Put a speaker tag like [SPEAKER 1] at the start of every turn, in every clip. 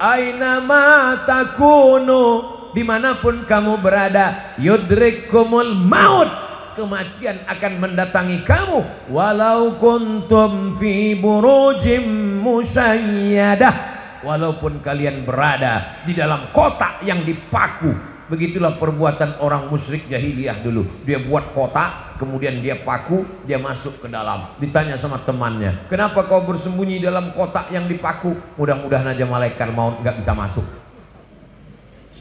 [SPEAKER 1] Ainama takunu, dimanapun kamu berada, yudrikumul maut, kematian akan mendatangi kamu. Walau kuntum fi burujim musayyadah, walaupun kalian berada di dalam kotak yang dipaku. Begitulah perbuatan orang musyrik jahiliyah dulu. Dia buat kotak, kemudian dia paku, dia masuk ke dalam. Ditanya sama temannya, kenapa kau bersembunyi dalam kotak yang dipaku? Mudah-mudahan aja malaikat maut nggak bisa masuk.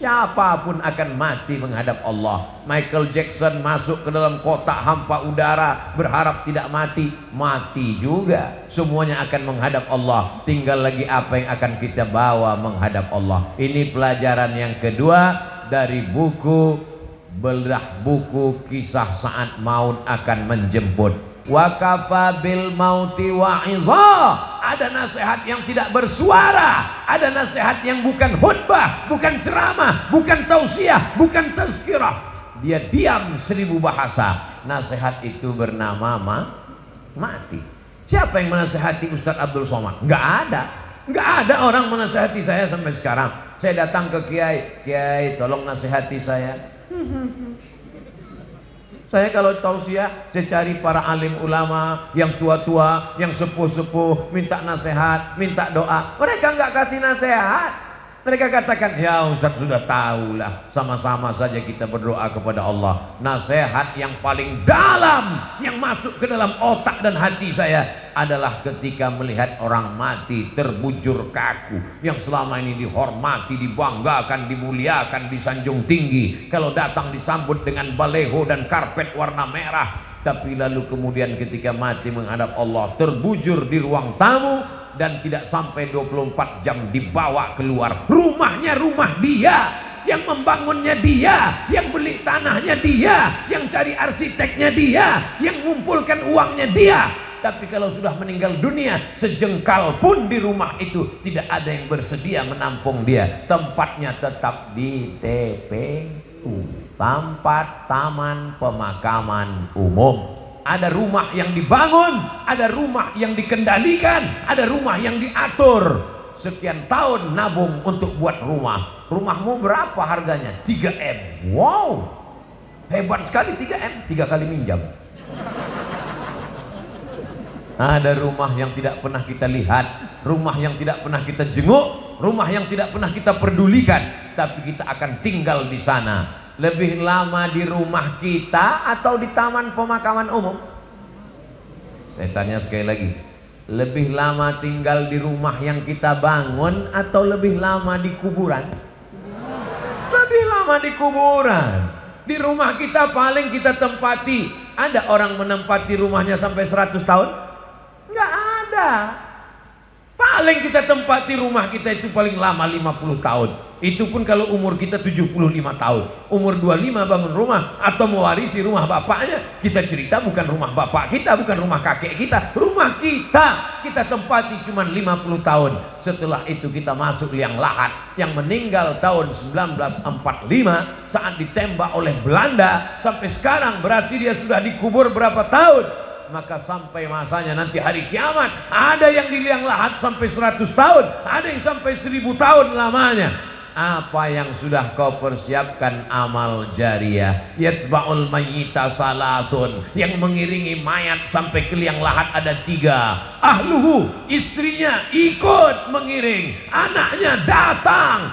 [SPEAKER 1] Siapapun akan mati menghadap Allah. Michael Jackson masuk ke dalam kotak hampa udara, berharap tidak mati, mati juga. Semuanya akan menghadap Allah. Tinggal lagi apa yang akan kita bawa menghadap Allah. Ini pelajaran yang kedua dari buku belah buku kisah saat maut akan menjemput. Wa kafa bil mauti wa'idha. Ada nasihat yang tidak bersuara, ada nasihat yang bukan khutbah, bukan ceramah, bukan tausiah, bukan tazkirah. Dia diam 1000 bahasa. Nasihat itu bernama mati. Siapa yang menasihati Ustadz Abdul Somad? Nggak ada. Nggak ada orang menasihati saya sampai sekarang. Saya datang ke Kiai, Kiai tolong nasihati saya. Saya kalau tausiah, saya cari para alim ulama yang tua-tua, yang sepuh-sepuh, minta nasihat, minta doa. Mereka nggak kasih nasihat. Mereka katakan, ya Ustaz sudah tahulah, sama-sama saja kita berdoa kepada Allah. Nasihat yang paling dalam yang masuk ke dalam otak dan hati saya adalah ketika melihat orang mati terbujur kaku, yang selama ini dihormati, dibanggakan, dimuliakan, disanjung tinggi. Kalau datang disambut dengan baleho dan karpet warna merah, tapi lalu kemudian ketika mati menghadap Allah terbujur di ruang tamu dan tidak sampai 24 jam dibawa keluar. Rumahnya rumah dia, yang membangunnya dia, yang beli tanahnya dia, yang cari arsiteknya dia, yang mengumpulkan uangnya dia. Tapi kalau sudah meninggal dunia, sejengkal pun di rumah itu tidak ada yang bersedia menampung dia. Tempatnya tetap di TPU, tempat taman pemakaman umum. Ada rumah yang dibangun, ada rumah yang dikendalikan, ada rumah yang diatur. Sekian tahun nabung untuk buat rumah. Rumahmu berapa harganya? 3M. Wow, hebat sekali 3M. 3 kali minjam. Ada rumah yang tidak pernah kita lihat, rumah yang tidak pernah kita jenguk, rumah yang tidak pernah kita pedulikan, tapi kita akan tinggal di sana. Lebih lama di rumah kita atau di taman pemakaman umum? Saya tanya sekali lagi, lebih lama tinggal di rumah yang kita bangun atau lebih lama di kuburan? Lebih lama di kuburan. Di rumah kita paling kita tempati. Ada orang menempati rumahnya sampai 100 tahun? Nggak ada. Paling kita tempati rumah kita itu paling lama 50 tahun. Itu pun kalau umur kita 75 tahun. Umur 25 bangun rumah atau mewarisi rumah bapaknya. Kita cerita bukan rumah bapak kita, bukan rumah kakek kita, rumah kita tempati cuma 50 tahun. Setelah itu kita masuk liang lahat. Yang meninggal tahun 1945 saat ditembak oleh Belanda, sampai sekarang berarti dia sudah dikubur berapa tahun? Maka sampai masanya nanti hari kiamat, ada yang di liang lahat sampai 100 tahun, ada yang sampai 1000 tahun lamanya. Apa yang sudah kau persiapkan? Amal jariyah. Yatsba'ul mayyita salatun, yang mengiringi mayat sampai ke liang lahat ada 3. Ahluhu, istrinya ikut mengiring, anaknya datang,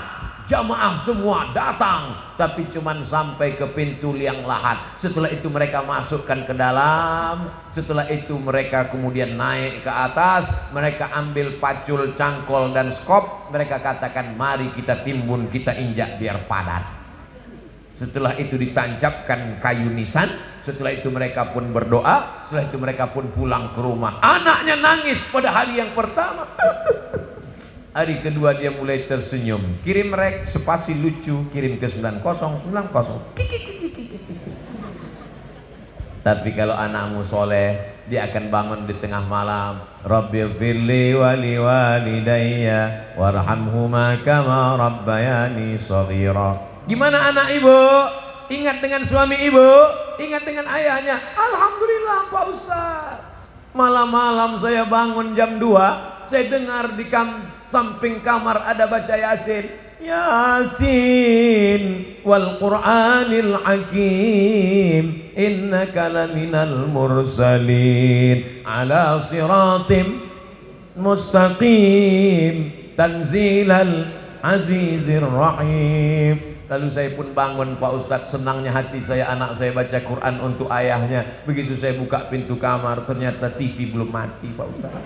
[SPEAKER 1] jamaah semua datang, tapi cuman sampai ke pintu liang lahat. Setelah itu mereka masukkan ke dalam. Setelah itu mereka kemudian naik ke atas. Mereka ambil pacul, cangkol dan skop. Mereka katakan, mari kita timbun, kita injak biar padat. Setelah itu ditancapkan kayu nisan. Setelah itu mereka pun berdoa. Setelah itu mereka pun pulang ke rumah. Anaknya nangis pada hari yang pertama. Hari kedua dia mulai tersenyum. Kirim rek spasi lucu, kirim ke 9090. Tapi kalau anakmu soleh, dia akan bangun di tengah malam. Rabbighfirli wa liwalidayya warhamhuma kama rabbayani shaghira. Gimana anak ibu? Ingat dengan suami ibu? Ingat dengan ayahnya? Alhamdulillah Pak Ustaz. Malam-malam saya bangun jam 2. saya dengar di samping kamar ada baca Yasin. Yasin wal Qur'anil Hakim innaka laminal mursalin ala siratim mustaqim tanzilal azizir rahim. Lalu saya pun bangun, Pak Ustadz, senangnya hati saya, anak saya baca Quran untuk ayahnya. Begitu saya buka pintu kamar, ternyata TV belum mati, Pak Ustadz.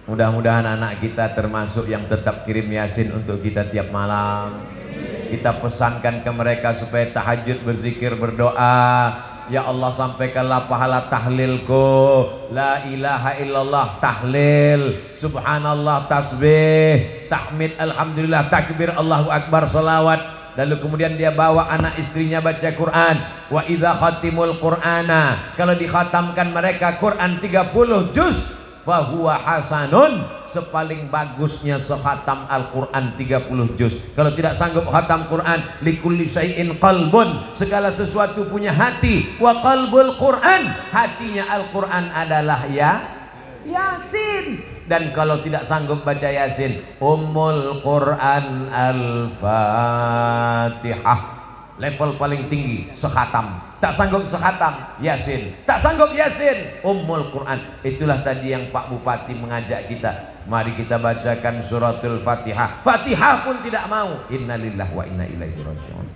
[SPEAKER 1] Mudah-mudahan anak kita termasuk yang tetap kirim Yasin untuk kita tiap malam. Kita pesankan ke mereka supaya tahajud, berzikir, berdoa. Ya Allah, sampaikanlah pahala tahlilku, la ilaha illallah tahlil, subhanallah tasbih, tahmid, alhamdulillah, takbir, Allahu akbar, salawat. Lalu kemudian dia bawa anak istrinya baca Quran. Wa idza khatimul qur'ana, kalau dikhatamkan mereka Quran 30 juz, fahuwa hasanun, sepaling bagusnya sekhatam Al-Quran 30 juz. Kalau tidak sanggup khatam Quran, likulli syai'in qalbun, segala sesuatu punya hati. Wa qalbul Quran, hatinya Al-Quran adalah Yasin. Dan kalau tidak sanggup baca Yasin, Ummul Quran Al-Fatihah, level paling tinggi sekhatam. Tak sanggup sekhatam Yasin, tak sanggup Yasin, Ummul Quran. Itulah tadi yang Pak Bupati mengajak kita, mari kita bacakan suratul Fatihah. Fatihah pun tidak mau. Innalillahi wa inna ilaihi raji'un.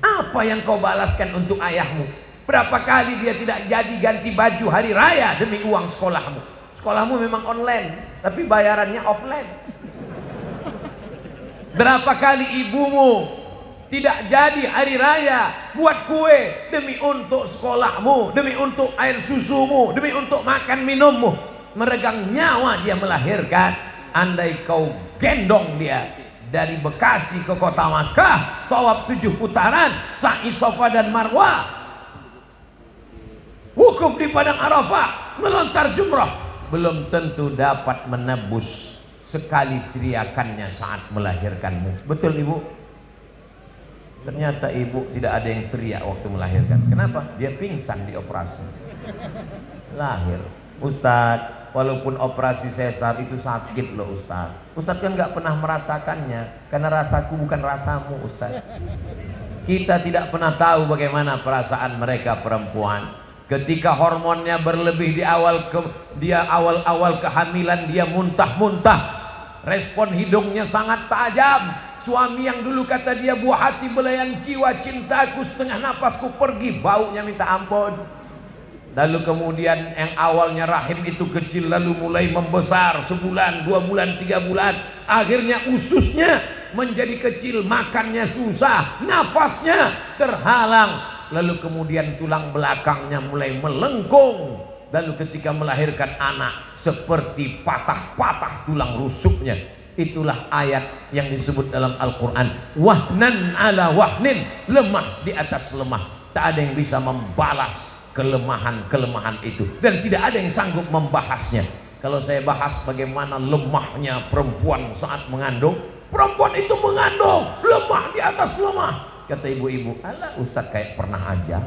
[SPEAKER 1] Apa yang kau balaskan untuk ayahmu? Berapa kali dia tidak jadi ganti baju hari raya demi uang sekolahmu? Sekolahmu memang online, tapi bayarannya offline. Berapa kali ibumu tidak jadi hari raya buat kue demi untuk sekolahmu, demi untuk air susumu, demi untuk makan minummu. Meregang nyawa dia melahirkan. Andai kau gendong dia dari Bekasi ke kota Makkah, tawaf 7 putaran, sa'i Safa dan Marwah, wukuf di padang Arafah, melontar jumrah, belum tentu dapat menebus sekali teriakannya saat melahirkanmu. Betul Ibu? Ternyata ibu tidak ada yang teriak waktu melahirkan. Kenapa? Dia pingsan di operasi. Lahir. Ustadz, walaupun operasi sesar itu sakit loh Ustadz. Ustadz kan nggak pernah merasakannya, karena rasaku bukan rasamu Ustadz. Kita tidak pernah tahu bagaimana perasaan mereka perempuan. Ketika hormonnya berlebih di awal-awal kehamilan, dia muntah-muntah. Respon hidungnya sangat tajam. Suami yang dulu kata dia buah hati belayan jiwa, cintaku setengah napasku pergi, baunya minta ampun. Lalu kemudian yang awalnya rahim itu kecil, lalu mulai membesar, sebulan, 2 bulan, 3 bulan, akhirnya ususnya menjadi kecil, makannya susah, napasnya terhalang, lalu kemudian tulang belakangnya mulai melengkung. Lalu ketika melahirkan anak seperti patah-patah tulang rusuknya. Itulah ayat yang disebut dalam Al-Quran, wahnan ala wahnin, lemah di atas lemah. Tak ada yang bisa membalas kelemahan-kelemahan itu, dan tidak ada yang sanggup membahasnya. Kalau saya bahas bagaimana lemahnya perempuan saat mengandung, perempuan itu mengandung lemah di atas lemah. Kata ibu-ibu, alah Ustadz kayak pernah aja.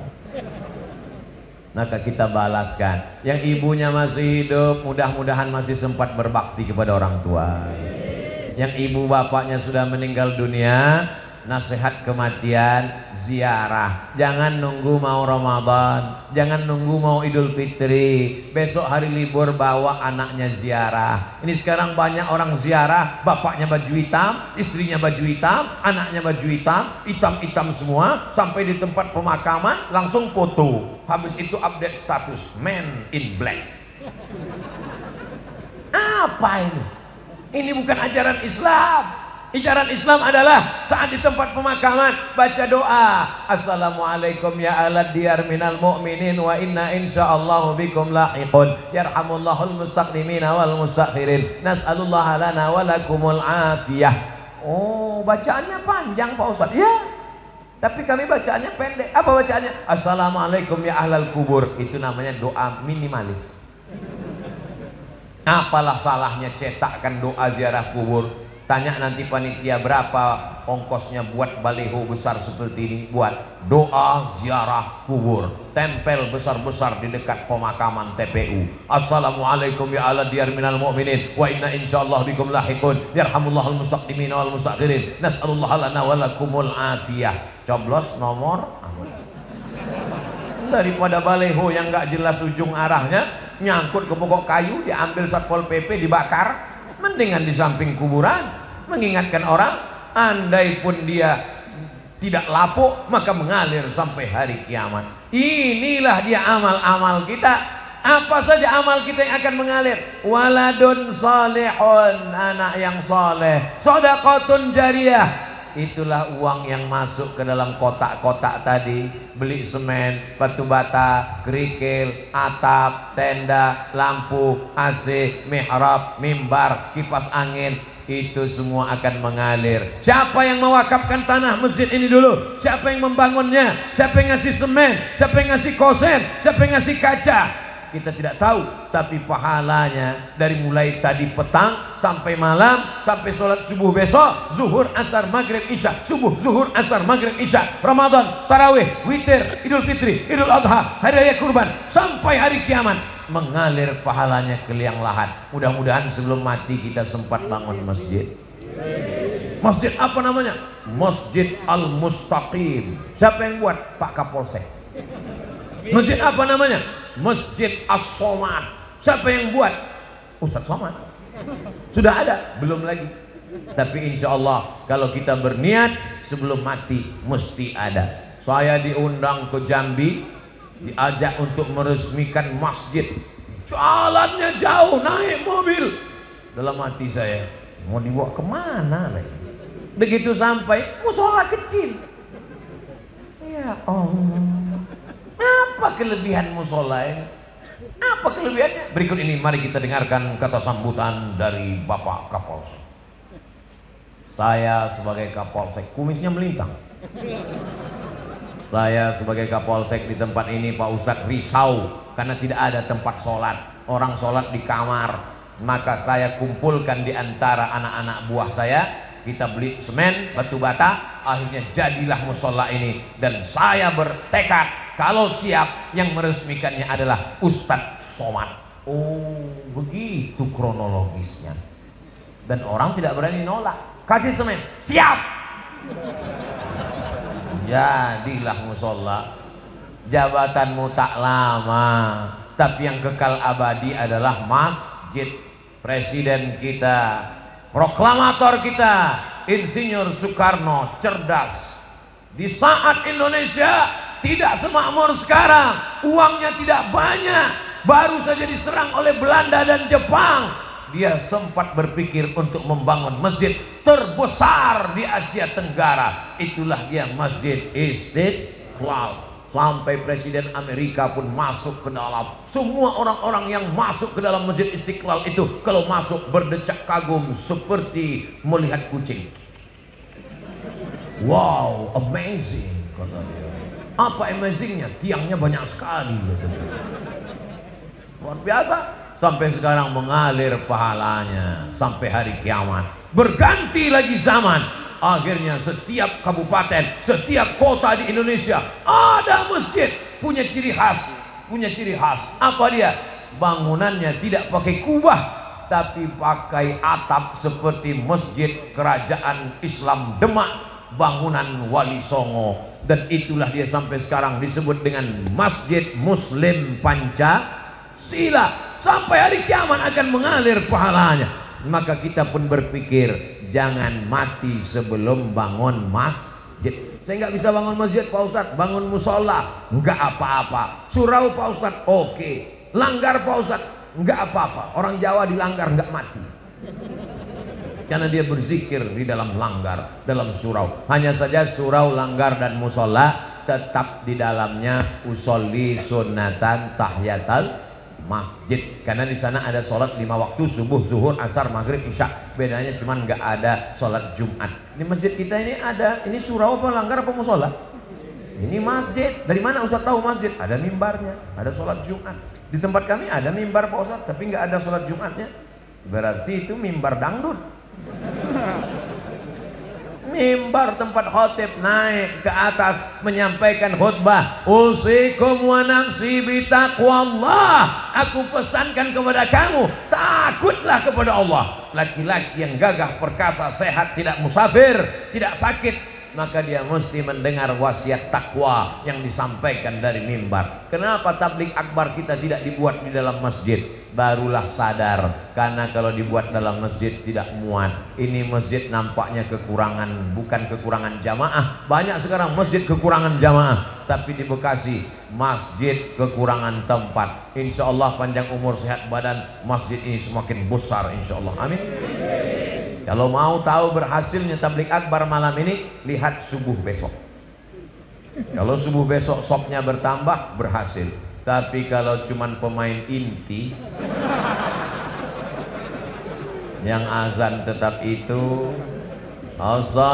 [SPEAKER 1] Maka kita balaskan. Yang ibunya masih hidup, mudah-mudahan masih sempat berbakti kepada orang tua. Yang ibu bapaknya sudah meninggal dunia, nasihat kematian, ziarah. Jangan nunggu mau Ramadan, jangan nunggu mau Idul Fitri. Besok hari libur bawa anaknya ziarah. Ini sekarang banyak orang ziarah, bapaknya baju hitam, istrinya baju hitam, anaknya baju hitam, hitam-hitam semua. Sampai di tempat pemakaman langsung foto. Habis itu update status, man in black. Apa ini? Ini bukan ajaran Islam. Ajaran Islam adalah saat di tempat pemakaman baca doa, assalamualaikum ya alad diyar minal mu'minin wa inna insyaallahu bikum lahiqun yarhamullahul mustaqdimina wal mustakhirin nas'alullaha lana wa lakumul afiyah. Oh, bacaannya panjang Pak Ustaz. Ya, tapi kami bacaannya pendek. Apa bacaannya? Assalamualaikum ya ahlal kubur. Itu namanya doa minimalis. Apalah salahnya cetakkan doa ziarah kubur? Tanya nanti panitia berapa ongkosnya buat baliho besar seperti ini, buat doa ziarah kubur, tempel besar-besar di dekat pemakaman TPU. Assalamualaikum ya ala diyar minal mu'minin wa inna insyaallah bikum lahiqun yarhamullahul mustaqdimin wal mustakhirin nas'alullah lana wa lakumul afiyah. Coblos nomor daripada baliho yang nggak jelas ujung arahnya, nyangkut ke pokok kayu, diambil Satpol PP dibakar. Mendingan di samping kuburan, mengingatkan orang. Andai pun dia tidak lapuk, maka mengalir sampai hari kiamat. Inilah dia amal-amal kita. Apa saja amal kita yang akan mengalir? Waladun salihun, anak yang soleh, shadaqatun jariyah. Itulah uang yang masuk ke dalam kotak-kotak tadi. Beli semen, batu bata, kerikil, atap, tenda, lampu, AC, mihrab, mimbar, kipas angin. Itu semua akan mengalir. Siapa yang mewakafkan tanah masjid ini dulu? Siapa yang membangunnya? Siapa yang ngasih semen? Siapa yang ngasih kosen? Siapa yang ngasih kaca? Kita tidak tahu, tapi pahalanya dari mulai tadi petang sampai malam, sampai sholat subuh besok, zuhur, asar, maghrib, isya, subuh, zuhur, asar, maghrib, isya, Ramadan, tarawih, witir, idul fitri, idul adha, hari raya kurban, sampai hari kiamat, mengalir pahalanya ke liang lahat. Mudah-mudahan sebelum mati kita sempat bangun masjid. Masjid apa namanya? Masjid Al-Mustaqim. Siapa yang buat? Pak Kapolsek. Masjid apa namanya? Masjid As-Somad. Siapa yang buat? Ustaz Somad. Sudah ada? Belum lagi. Tapi insya Allah kalau kita berniat sebelum mati mesti ada. Saya diundang ke Jambi, diajak untuk meresmikan masjid. Jalannya jauh, naik mobil. Dalam hati saya, mau dibawa kemana lagi? Begitu sampai, musola kecil. Ya Allah, apa kelebihan musola ini? Apa kelebihannya? Berikut ini mari kita dengarkan kata sambutan dari Bapak Kapolsek. Saya sebagai Kapolsek, kumisnya melintang. Saya sebagai Kapolsek di tempat ini, Pak Ustadz risau karena tidak ada tempat sholat. Orang sholat di kamar. Maka saya kumpulkan di antara anak-anak buah saya. Kita beli semen, batu bata, akhirnya jadilah musola ini. Dan saya bertekad kalau siap, yang meresmikannya adalah Ustadz Somad. Oh, begitu kronologisnya. Dan orang tidak berani nolak. Kasih semen, siap. Jadilah musola. Jabatanmu tak lama, tapi yang kekal abadi adalah masjid. Presiden kita, proklamator kita, Insinyur Soekarno cerdas. Di saat Indonesia tidak semakmur sekarang, uangnya tidak banyak, baru saja diserang oleh Belanda dan Jepang, dia sempat berpikir untuk membangun masjid terbesar di Asia Tenggara. Itulah dia Masjid Istiqlal. Sampai Presiden Amerika pun masuk ke dalam. Semua orang-orang yang masuk ke dalam Masjid Istiqlal itu kalau masuk berdecak kagum seperti melihat kucing. Wow, amazing, kata dia. Apa amazingnya? Tiangnya banyak sekali. Luar biasa. Sampai sekarang mengalir pahalanya sampai hari kiamat. Berganti lagi zaman. Akhirnya setiap kabupaten, setiap kota di Indonesia ada masjid, punya ciri khas, punya ciri khas. Apa dia? Bangunannya tidak pakai kubah, tapi pakai atap seperti masjid kerajaan Islam Demak, bangunan Wali Songo. Dan itulah dia sampai sekarang disebut dengan Masjid Muslim Pancasila. Sampai hari kiamat akan mengalir pahalanya. Maka kita pun berpikir, jangan mati sebelum bangun masjid. Saya nggak bisa bangun masjid Pak Ustadz, bangun musola nggak apa-apa. Surau Pak Ustadz, oke. Langgar Pak Ustadz, nggak apa-apa. Orang Jawa dilanggar nggak mati, karena dia berzikir di dalam langgar, dalam surau. Hanya saja surau, langgar dan musola tetap di dalamnya usolli sunnatan tahiyatal masjid, karena di sana ada sholat 5 waktu, subuh, zuhur, asar, maghrib, isya. Bedanya cuma nggak ada sholat Jumat. Di masjid kita ini ada, ini surau apa langgar apa musola? Ini masjid. Dari mana Ustaz tahu masjid? Ada mimbarnya, ada sholat Jumat. Di tempat kami ada mimbar Pak Ustaz, tapi nggak ada sholat Jumatnya. Berarti itu mimbar dangdut. Mimbar tempat khotib naik ke atas menyampaikan khutbah. Usikum wa nafsi bitaqwallah. Aku pesankan kepada kamu, takutlah kepada Allah. Laki-laki yang gagah perkasa, sehat, tidak musafir, tidak sakit, maka dia mesti mendengar wasiat takwa yang disampaikan dari mimbar. Kenapa tabligh akbar kita tidak dibuat di dalam masjid? Barulah sadar, karena kalau dibuat dalam masjid tidak muat. Ini masjid nampaknya kekurangan, bukan kekurangan jamaah. Banyak sekarang masjid kekurangan jamaah, tapi di Bekasi masjid kekurangan tempat. Insya Allah panjang umur sehat badan, masjid ini semakin besar insya Allah. Amin. Kalau mau tahu berhasilnya tabligh akbar malam ini, lihat subuh besok. Kalau subuh besok sopnya bertambah, berhasil. Tapi kalau cuman pemain inti yang azan tetap itu, as-salatu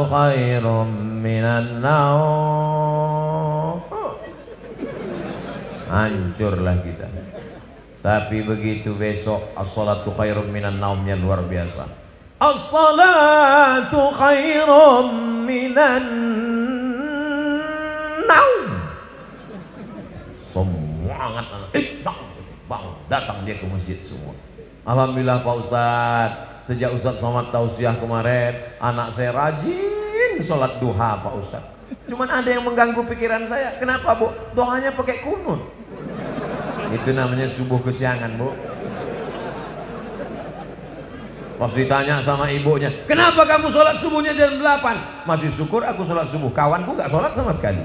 [SPEAKER 1] khairum minan naum, hancurlah kita. Tapi begitu besok as-salatu khairum minan naumnya luar biasa. As-salatu khairum minan naum. Semua anak-anak bang, datang dia ke masjid semua. Alhamdulillah Pak Ustadz, sejak Ustadz Somad tausiah kemarin, anak saya rajin sholat duha Pak Ustadz. Cuman ada yang mengganggu pikiran saya. Kenapa Bu? Doanya pakai kunut. Itu namanya subuh kesiangan Bu. Pas ditanya sama ibunya, kenapa kamu sholat subuhnya jam 8? Masih syukur aku sholat subuh, kawanku gak sholat sama sekali.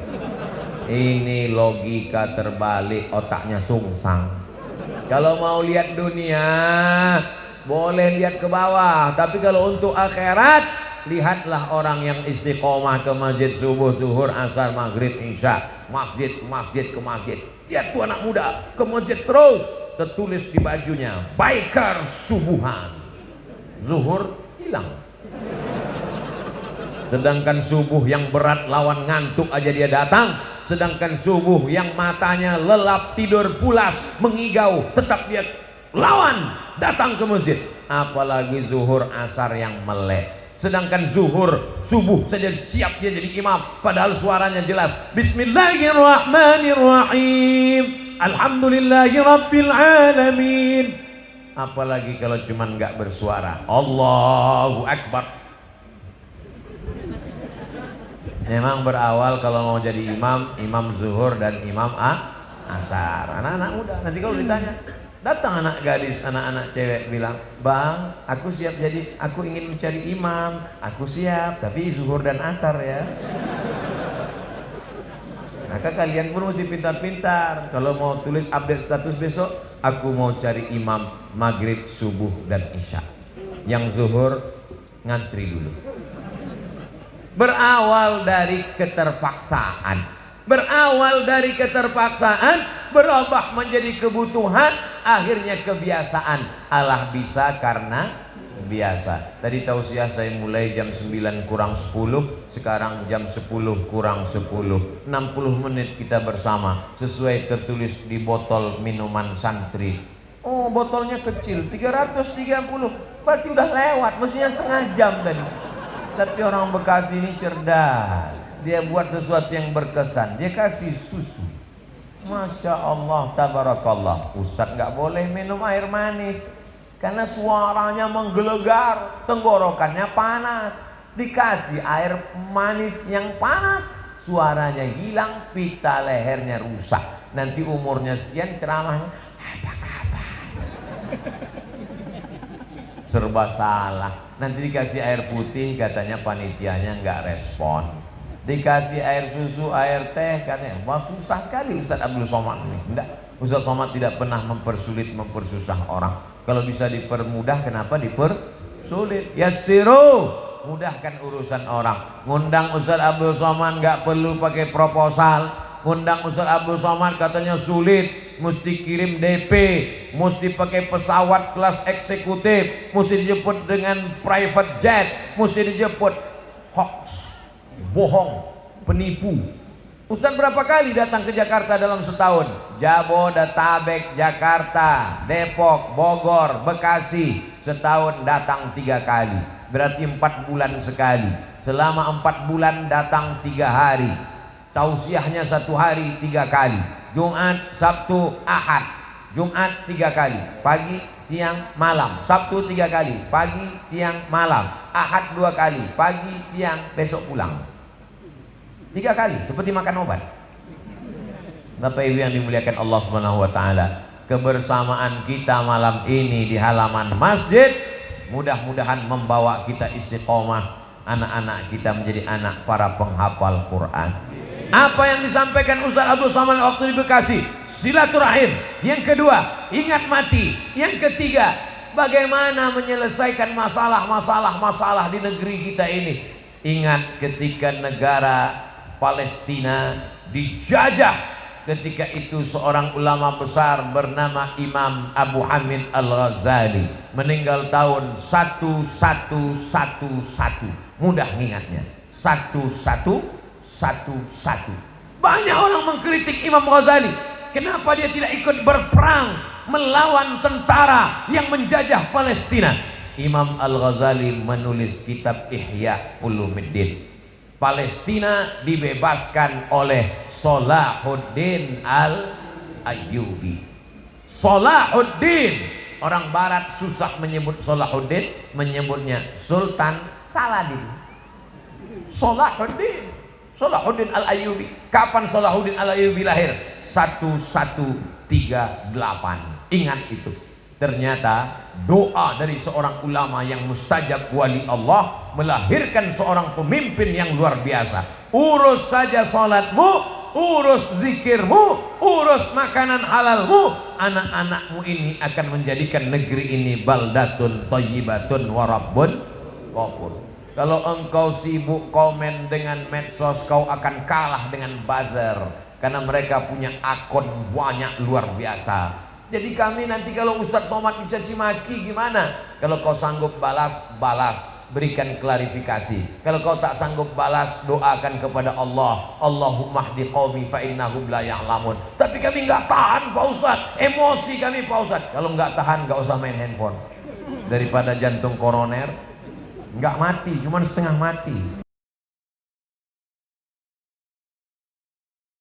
[SPEAKER 1] Ini logika terbalik, otaknya sungsang. Kalau mau lihat dunia boleh lihat ke bawah, tapi kalau untuk akhirat, lihatlah orang yang istiqomah ke masjid subuh, zuhur, asar, maghrib, isya, masjid ke masjid. Lihat tuh anak muda ke masjid terus, tertulis di bajunya biker subuhan. Zuhur hilang. Sedangkan subuh yang berat lawan ngantuk aja dia datang. Sedangkan subuh yang matanya lelap tidur pulas mengigau tetap dia lawan datang ke masjid. Apalagi zuhur asar yang melek. Sedangkan zuhur subuh saja siap dia jadi imam, padahal suaranya jelas. Bismillahirrahmanirrahim. Alhamdulillahirabbil alamin. Apalagi kalau cuman nggak bersuara. Allahu Akbar. Memang berawal kalau mau jadi imam, imam zuhur dan imam asar. Anak-anak muda nanti kalau ditanya, datang anak gadis, anak-anak cewek bilang, bang, aku siap jadi, aku ingin mencari imam, aku siap, tapi zuhur dan asar ya. Maka kalian pun mesti pintar-pintar. Kalau mau tulis update status besok, aku mau cari imam maghrib, subuh dan isya. Yang zuhur ngantri dulu. Berawal dari keterpaksaan, berubah menjadi kebutuhan, akhirnya kebiasaan. Allah bisa karena biasa. Tadi tausiah saya mulai jam 9 kurang 10, sekarang jam 10 kurang 10. 60 menit kita bersama, sesuai tertulis di botol minuman santri. Oh, botolnya kecil, 330, berarti udah lewat, mestinya setengah jam tadi. Tapi orang Bekasi ini cerdas. Dia buat sesuatu yang berkesan. Dia kasih susu. Masya Allah, tabarakallah. Ustadz gak boleh minum air manis karena suaranya menggelegar, tenggorokannya panas. Dikasih air manis yang panas, suaranya hilang, pita lehernya rusak. Nanti umurnya sekian ceramahnya, apa kabar? Serba salah. Nanti dikasih air putih, katanya panitianya nggak respon. Dikasih air susu, air teh, katanya wah susah sekali Ustaz Abdul Somad ini. Enggak, Ustaz Somad tidak pernah mempersulit, mempersusah orang. Kalau bisa dipermudah, kenapa dipersulit? Yassiru, mudahkan urusan orang. Ngundang Ustaz Abdul Somad nggak perlu pakai proposal. Ngundang Ustaz Abdul Somad katanya sulit, mesti kirim DP, mesti pakai pesawat kelas eksekutif, mesti dijemput dengan private jet, mesti dijemput. Hoax, bohong, penipu. Ustaz berapa kali datang ke Jakarta dalam setahun? Jabodetabek, Jakarta, Depok, Bogor, Bekasi, setahun datang 3 kali. Berarti 4 bulan sekali. Selama 4 bulan datang 3 hari. Tausiahnya 1 hari 3 kali. Jumat, Sabtu, Ahad. Jumat 3 kali, pagi, siang, malam. Sabtu 3 kali, pagi, siang, malam. Ahad 2 kali, pagi, siang, besok pulang. 3 kali, seperti makan obat. Bapak Ibu yang dimuliakan Allah Subhanahu wa taala, kebersamaan kita malam ini di halaman masjid mudah-mudahan membawa kita istiqomah, anak-anak kita menjadi anak para penghafal Quran. Apa yang disampaikan Ustaz Abdul Somad waktu di Bekasi, silaturahim. Yang kedua, ingat mati. Yang ketiga, bagaimana menyelesaikan masalah di negeri kita ini. Ingat ketika negara Palestina dijajah, ketika itu seorang ulama besar bernama Imam Abu Hamid Al-Ghazali meninggal tahun 1111. Mudah ingatnya, 1111. Banyak orang mengkritik Imam Ghazali. Kenapa dia tidak ikut berperang melawan tentara yang menjajah Palestina? Imam Al-Ghazali menulis kitab Ihya Ulumuddin. Palestina dibebaskan oleh Salahuddin Al-Ayyubi. Salahuddin, orang barat susah menyebut Salahuddin, menyebutnya Sultan Saladin. Salahuddin Al-Ayyubi. Kapan Salahuddin Al-Ayyubi lahir? 1138. Ingat itu. Ternyata doa dari seorang ulama yang mustajab wali Allah melahirkan seorang pemimpin yang luar biasa. Urus saja salatmu, urus zikirmu, urus makanan halalmu, anak-anakmu ini akan menjadikan negeri ini baldatun thayyibatun wa rabbun ghafur. Kalau engkau sibuk komen dengan medsos, kau akan kalah dengan buzzer, karena mereka punya akun banyak luar biasa. Jadi kami nanti kalau Ustaz Somad dicaci maki gimana? Kalau kau sanggup balas, berikan klarifikasi. Kalau kau tak sanggup balas, doakan kepada Allah. Allahumma hdi qaumi fa innahum la ya'lamun. Tapi kami nggak tahan Pak Ustaz, emosi kami Pak Ustaz. Kalau nggak tahan nggak usah main handphone. Daripada jantung koroner nggak mati, cuma setengah mati.